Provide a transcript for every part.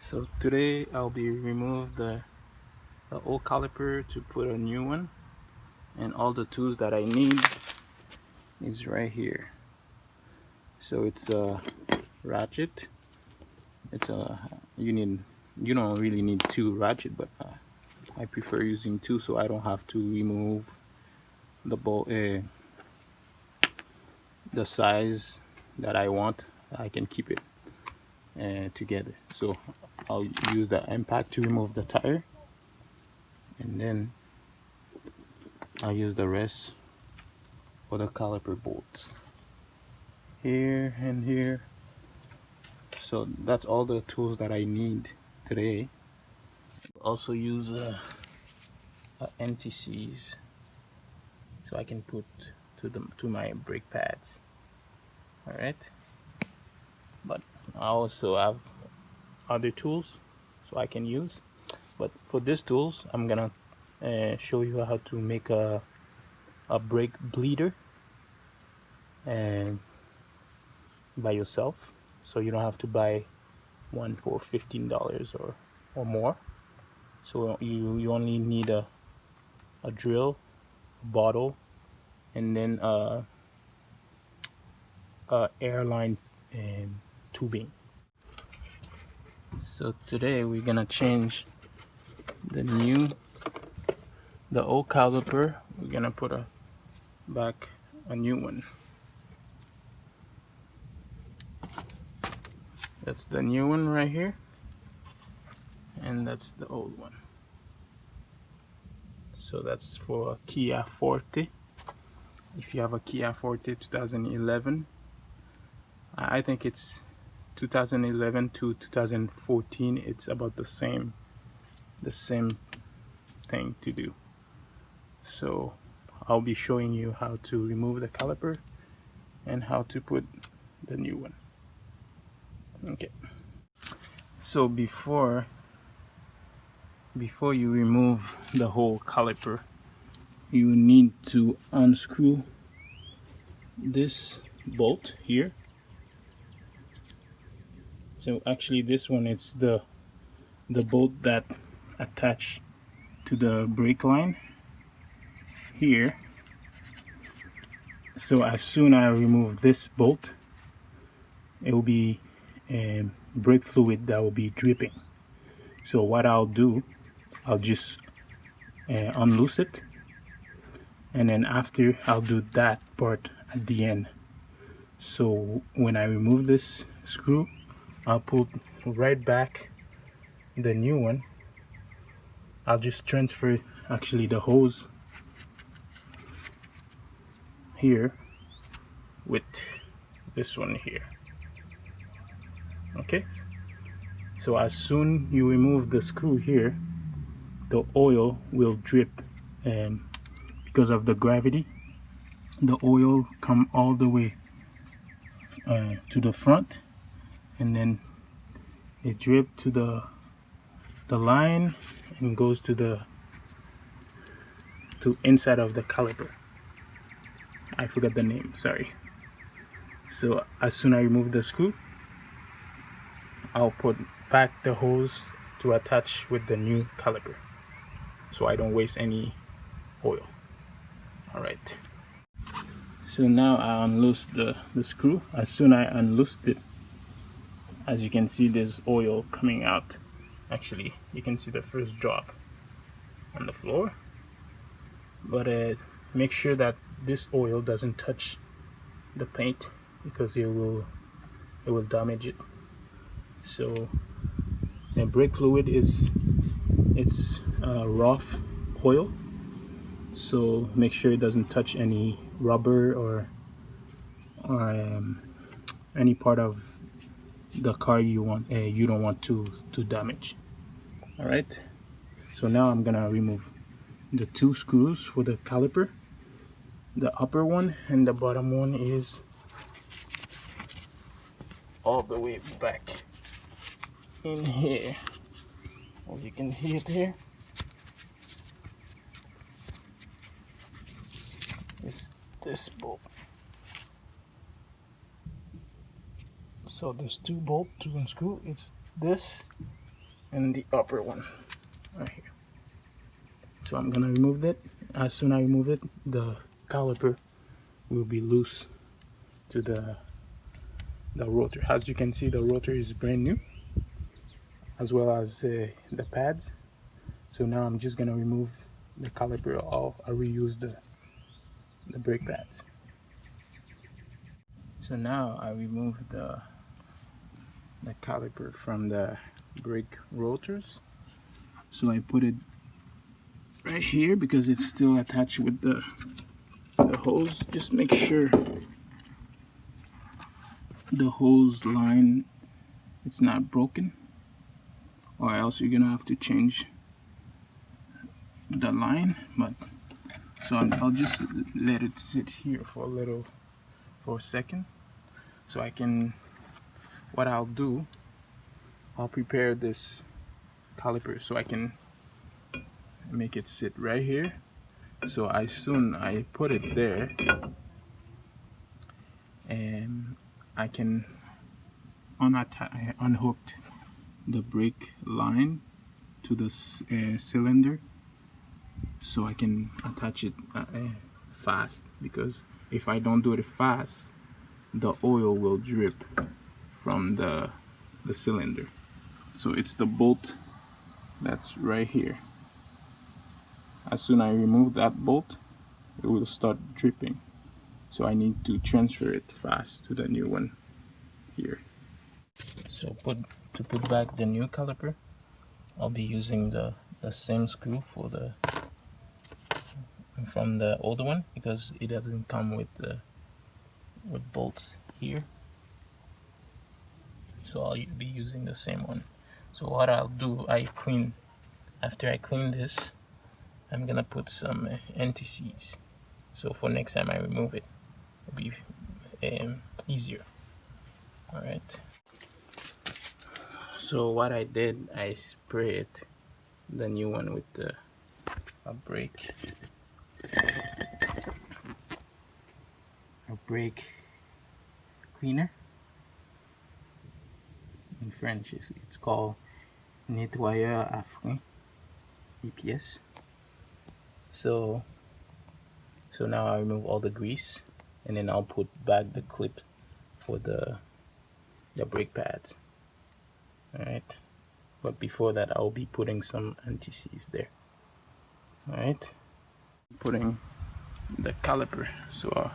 So today I'll be remove the old caliper to put a new one, and all the tools that I need is right here. So it's a ratchet. It's a you don't really need two ratchet, but I prefer using two so I don't have to remove the bolt, the size that I want. I can keep it together. So I'll use the impact to remove the tire, and then I'll use the rest for the caliper bolts here and here. So that's all the tools that I need today. Also use NTCs so I can put to my brake pads. All right, but I also have other tools so I can use. But for these tools, I'm gonna show you how to make a brake bleeder and by yourself, so you don't have to buy one for $15 or more. So you only need a drill, bottle, and then airline and tubing. So today we're gonna change the old caliper. We're gonna put back a new one. That's the new one right here, and that's the old one. So that's for a Kia Forte. If you have a Kia Forte 2011, I think it's 2011 to 2014, it's about the same thing to do. So I'll be showing you how to remove the caliper and how to put the new one. Okay, so before you remove the whole caliper, you need to unscrew this bolt here. So actually this one, it's the bolt that attach to the brake line here. So as soon as I remove this bolt, it will be brake fluid that will be dripping. So what I'll do, I'll just unloose it, and then after I'll do that part at the end. So when I remove this screw, I'll put right back the new one. I'll just transfer actually the hose here with this one here. Okay, so as soon you remove the screw here, the oil will drip, and because of the gravity, the oil come all the way to the front, and then it drip to the line and goes to inside of the caliper. I forgot the name, sorry. So as soon as I remove the screw, I'll put back the hose to attach with the new caliper, so I don't waste any oil. All right, so now I unloose the screw. As soon as I unloosed it, as you can see, there's oil coming out. Actually, you can see the first drop on the floor, but make sure that this oil doesn't touch the paint, because it will damage it. So the brake fluid it's rough oil, so make sure it doesn't touch any rubber or any part of the car you don't want to damage. All right, so now I'm gonna remove the two screws for the caliper. The upper one and the bottom one is all the way back in here. As you can see it here, it's this bolt. So there's two bolts to unscrew. It's this and the upper one right here. So I'm gonna remove that. As soon as I remove it, the caliper will be loose to the rotor. As you can see, the rotor is brand new, as well as the pads. So now I'm just gonna remove the caliper. I'll reuse the brake pads. So now I remove the caliper from the brake rotors. So I put it right here because it's still attached with the hose. Just make sure the hose line it's not broken, or else you're gonna have to change the line. But so I'll just let it sit here for a second, so I can, what I'll do, I'll prepare this caliper so I can make it sit right here. So as soon I put it there, and I can unhook the brake line to the cylinder, so I can attach it fast, because if I don't do it fast, the oil will drip from the cylinder. So it's the bolt that's right here. As soon as I remove that bolt, it will start dripping. So I need to transfer it fast to the new one here. So to put back the new caliper, I'll be using the same screw for from the older one, because it doesn't come with bolts here. So I'll be using the same one. So what I'll do, after I clean this, I'm gonna put some anti-seize. So for next time I remove it, it'll be easier. All right. So what I did, I sprayed the new one with a brake cleaner. In French, it's called nettoyeur à frein, EPS. So now I remove all the grease, and then I'll put back the clip for the brake pads. Alright, but before that I'll be putting some anti-seize there. Alright, putting the caliper. So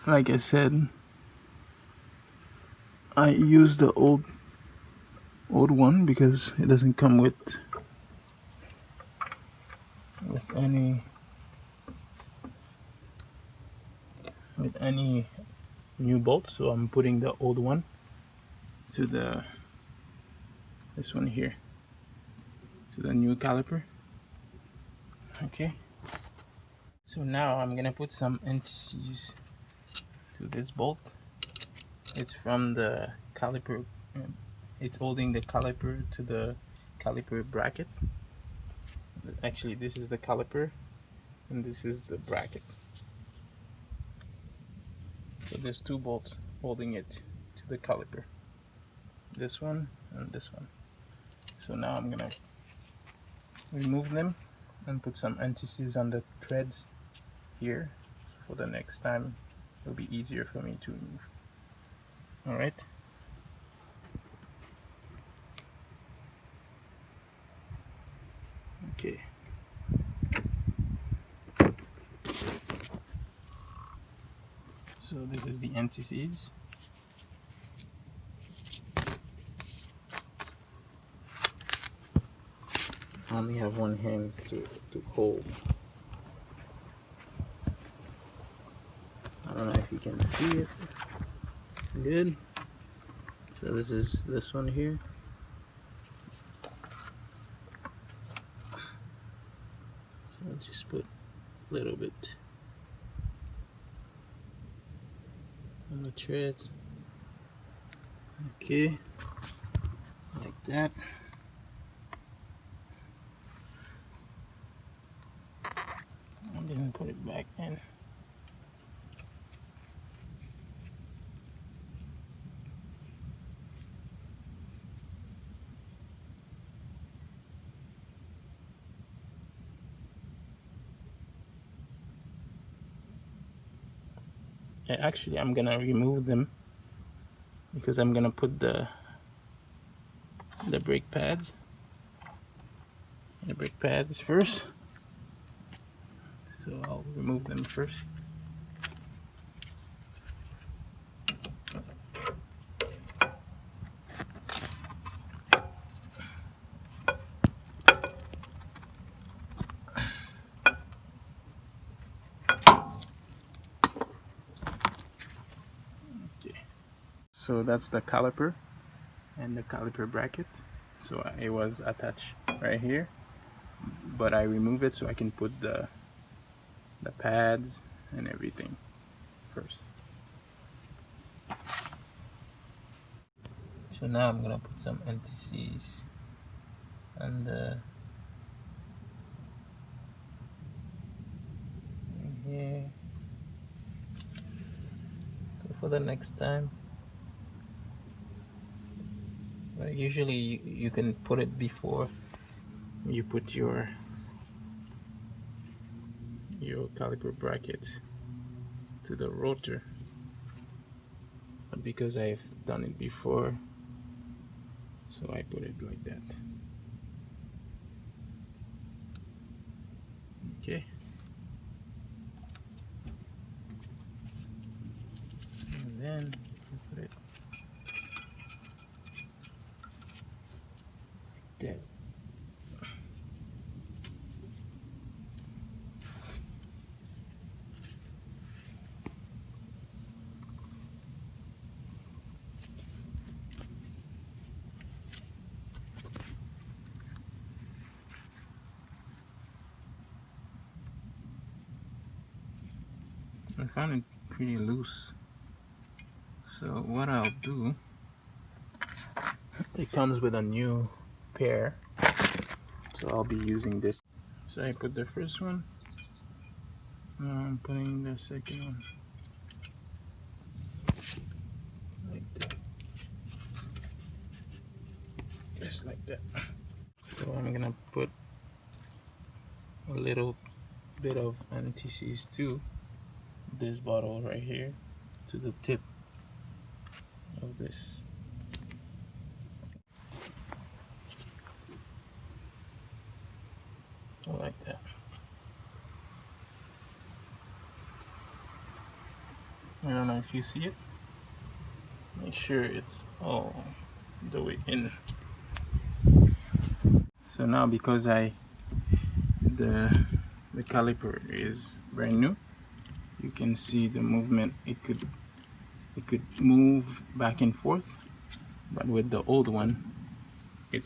like I said, I use the old one because it doesn't come with any new bolts. So I'm putting the old one to this one here, to the new caliper. Okay, so now I'm gonna put some anti-seize to this bolt. It's from the caliper, it's holding the caliper to the caliper bracket. Actually, this is the caliper and this is the bracket. So there's two bolts holding it to the caliper, this one and this one. So now I'm gonna remove them and put some anti-seize on the threads here. For the next time, it'll be easier for me to remove. All right. Okay. So this is the anti-seize. I only have one hand to hold. I don't know if you can see it. Good. So this is this one here. So I'll just put a little bit on the threads. Okay, like that. And then put it back in. Actually, I'm gonna remove them because I'm gonna put the brake pads first. So I'll remove them first. Okay. So that's the caliper and the caliper bracket. So it was attached right here, but I remove it so I can put the pads and everything first. So now I'm gonna put some NTCs and here. So for the next time, usually you can put it before you put your caliper bracket to the rotor, but because I've done it before, so I put it like that. Okay. And then you put it like that. I found it pretty loose. So what I'll do, it comes with a new pair, so I'll be using this. So I put the first one, now I'm putting the second one like that, just like that. So I'm gonna put a little bit of NTCs too, this bottle right here, to the tip of this. Like that. I don't know if you see it. Make sure it's all the way in. So now, because the caliper is brand new, you can see the movement. It could move back and forth, but with the old one, it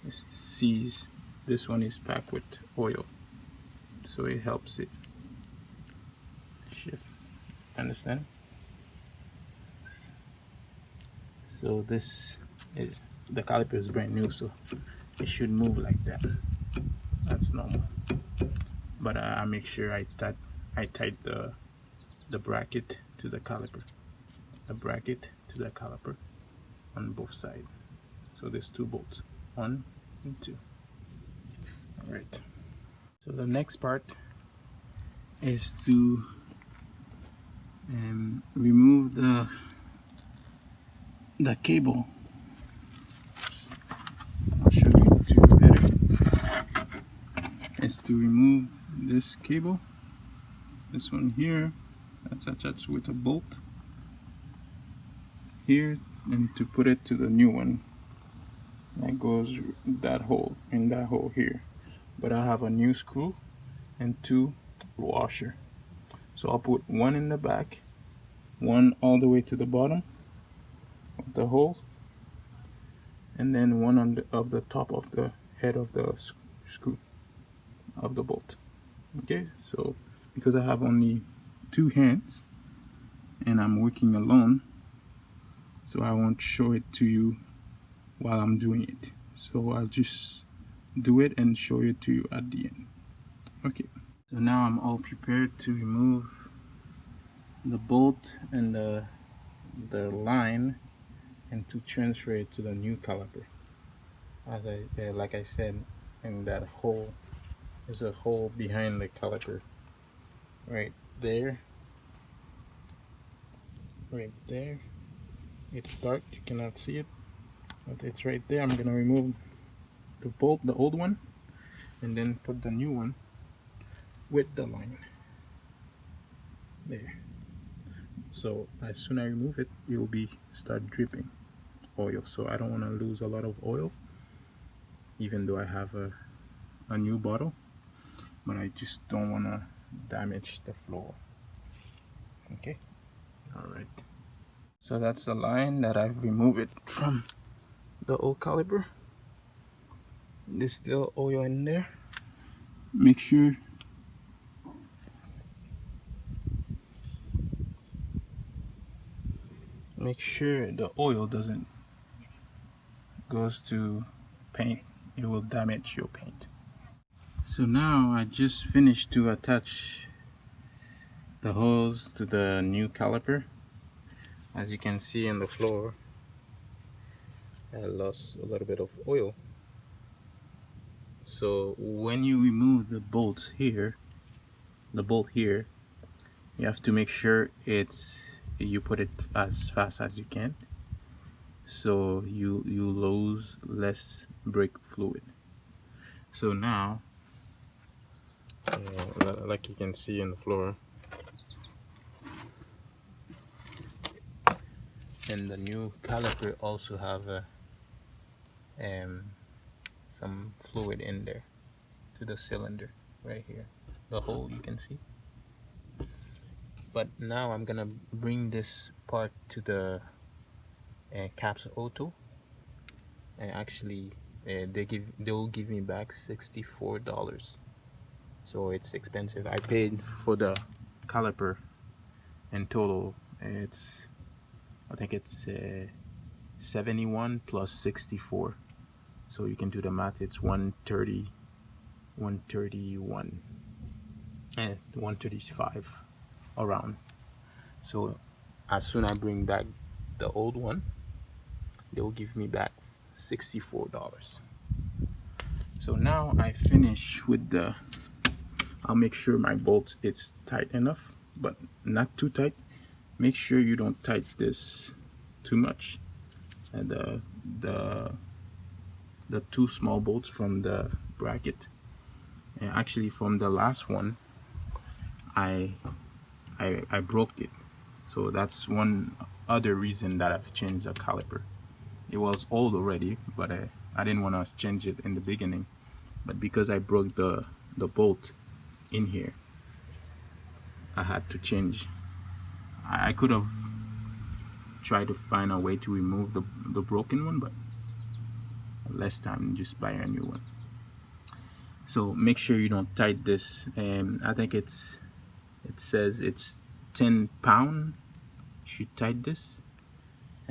sees. This one is packed with oil, so it helps it shift. Understand? So the caliper is brand new, so it should move like that. That's normal. But I make sure I tight the bracket to the caliper, on both sides. So there's 2 bolts, 1 and 2. All right. So the next part is to remove the cable. I'll show you to better. Is to remove this cable, this one here, that's attached with a bolt here, and to put it to the new one that goes that hole here. But I have a new screw and 2 washer, so I'll put 1 in the back, 1 all the way to the bottom of the hole, and then 1 on the top of the head of the screw of the bolt. Okay, so because I have only 2 hands and I'm working alone, so I won't show it to you while I'm doing it, so I'll just do it and show it to you at the end. Okay, so now I'm all prepared to remove the bolt and the line, and to transfer it to the new caliper. Like I said, in that hole, there's a hole behind the caliper right there, right there. It's dark, you cannot see it, but it's right there. I'm gonna remove the bolt, the old one, and then put the new one with the line there. So as soon as I remove it, it will be start dripping oil. So I don't want to lose a lot of oil, even though I have a new bottle, but I just don't want to damage the floor. Okay, all right. So that's the line that I've removed it from the old caliper. There's still oil in there. Make sure the oil doesn't goes to paint. It will damage your paint. So now I just finished to attach the hose to the new caliper. As you can see on the floor, I lost a little bit of oil. So when you remove the bolts here, the bolt here, you have to make sure you put it as fast as you can, so you lose less brake fluid. So now, like you can see on the floor, and the new caliper also have some fluid in there to the cylinder right here, the hole you can see. But now I'm gonna bring this part to the Caps Auto, and actually they will give me back $64. So it's expensive. I paid for the caliper in total. I think it's 71 plus 64. So you can do the math. It's 130, 131, and 135 around. So as soon as I bring back the old one, they will give me back $64. So now I finish with the, I'll make sure my bolt is tight enough, but not too tight. Make sure you don't tight this too much. And the two small bolts from the bracket, and actually from the last one, I broke it. So that's one other reason that I've changed the caliper. It was old already, but I didn't want to change it in the beginning. But because I broke the bolt in here, I had to change. I could have tried to find a way to remove the broken one, but less time, just buy a new one. So make sure you don't tight this. I think it says it's 10 pound. You should tight this,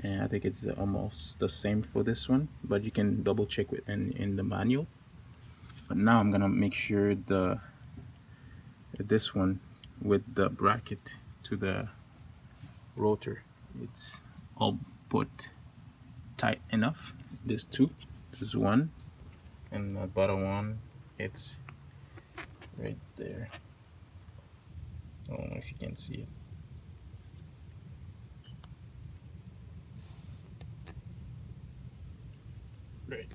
and I think it's almost the same for this one, but you can double check it in the manual. But now I'm gonna make sure this one with the bracket to the rotor, it's all put tight enough. There's two. There's one, and the bottom one, it's right there. I don't know if you can see it. Right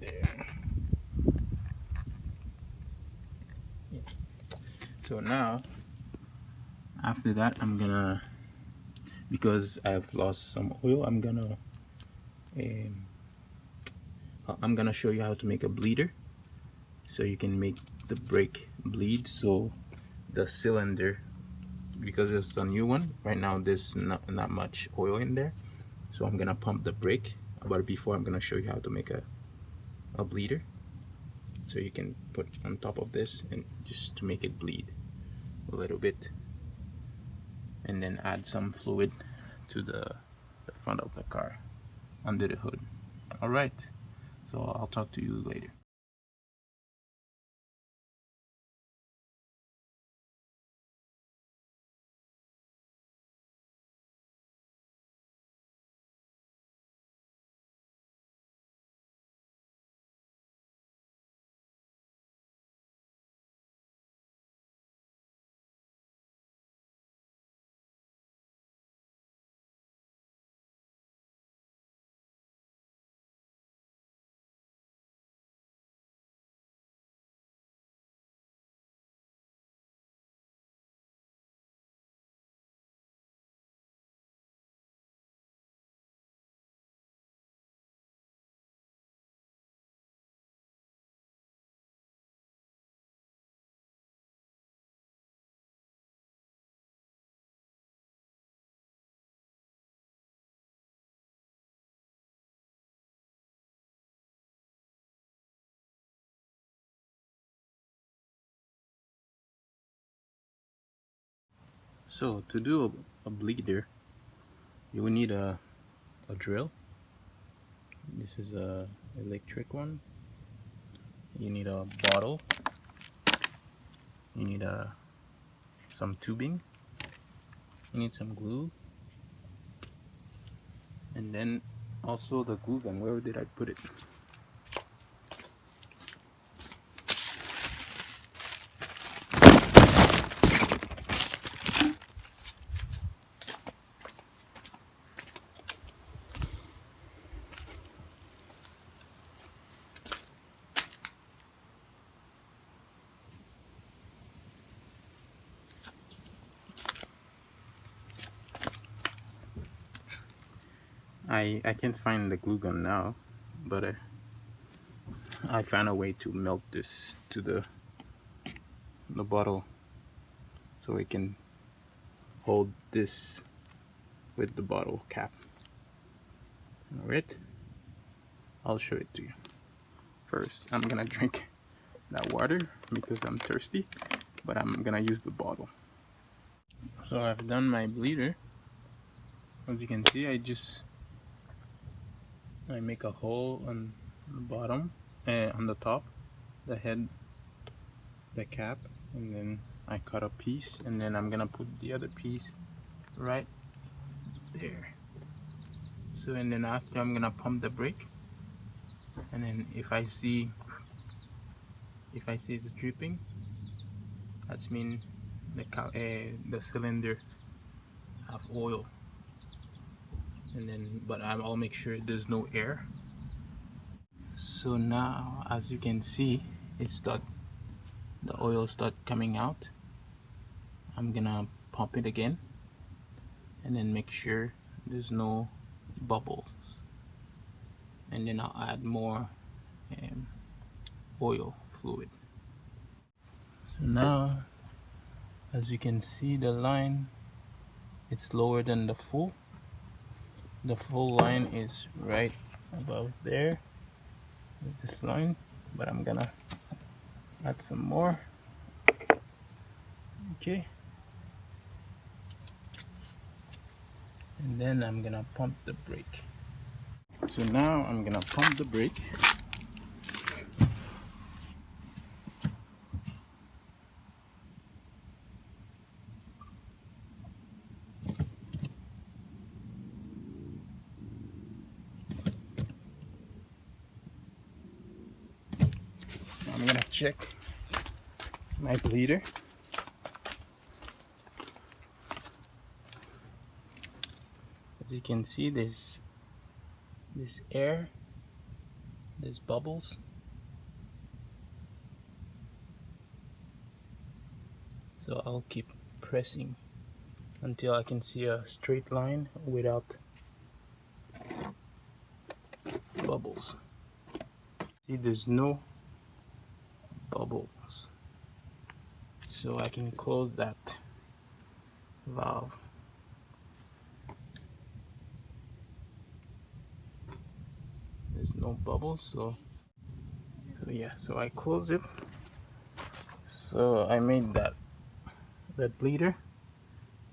there. Yeah. So now, after that, because I've lost some oil, I'm gonna show you how to make a bleeder, so you can make the brake bleed. So the cylinder, because it's a new one right now, there's not much oil in there, so I'm gonna pump the brake. But before, I'm gonna show you how to make a bleeder, so you can put on top of this and just to make it bleed a little bit, and then add some fluid to the front of the car under the hood. All right, so I'll talk to you later. So to do a bleeder, you will need a drill. This is a electric one. You need a bottle. You need some tubing. You need some glue, and then also the glue gun. Where did I put it? I can't find the glue gun now, but I found a way to melt this to the bottle so it can hold this with the bottle cap. Alright, I'll show it to you. First, I'm gonna drink that water because I'm thirsty, but I'm gonna use the bottle. So I've done my bleeder. As you can see, I make a hole on the bottom, on the top, the head, the cap, and then I cut a piece, and then I'm gonna put the other piece right there. So, and then after I'm gonna pump the brake, and then if I see it's dripping, that's mean the cylinder have oil. And then, but I'll make sure there's no air. So now, as you can see, the oil start coming out. I'm gonna pump it again, and then make sure there's no bubbles, and then I'll add more oil fluid. So now, as you can see, the line, it's lower than the full. The full line is right above there with this line, but I'm gonna add some more. Okay, and then I'm gonna pump the brake. So now I'm gonna pump the brake. I'm gonna check my bleeder. As you can see, there's air, there's bubbles. So I'll keep pressing until I can see a straight line without bubbles. See, there's no bubbles, so I can close that valve. There's no bubbles, so yeah, so I close it. So I made that bleeder.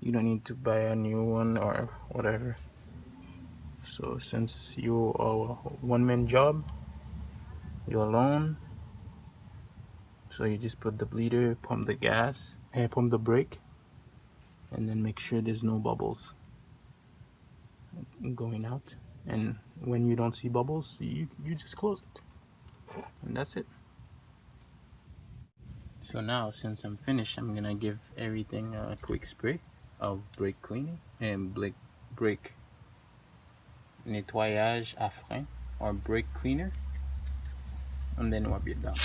You don't need to buy a new one or whatever. So since you are a one-man job, you're alone, so you just put the bleeder, pump the gas, and pump the brake, and then make sure there's no bubbles going out. And when you don't see bubbles, you just close it, and that's it. So now, since I'm finished, I'm gonna give everything a quick spray of brake cleaning and brake nettoyage à frein, or brake cleaner, and then wipe it down.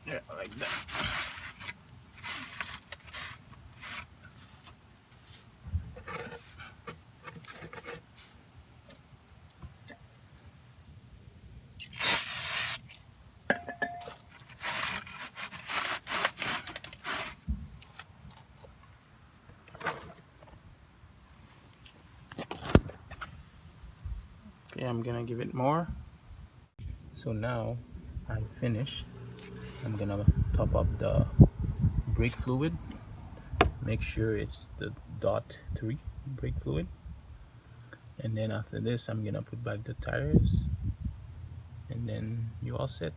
Yeah, like that. Okay, I'm gonna give it more. So now I finish, I'm gonna top up the brake fluid. Make sure it's the .3 brake fluid, and then after this I'm gonna put back the tires, and then you all set.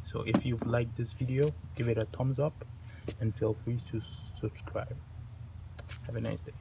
So if you've liked this video, give it a thumbs up and feel free to subscribe. Have a nice day.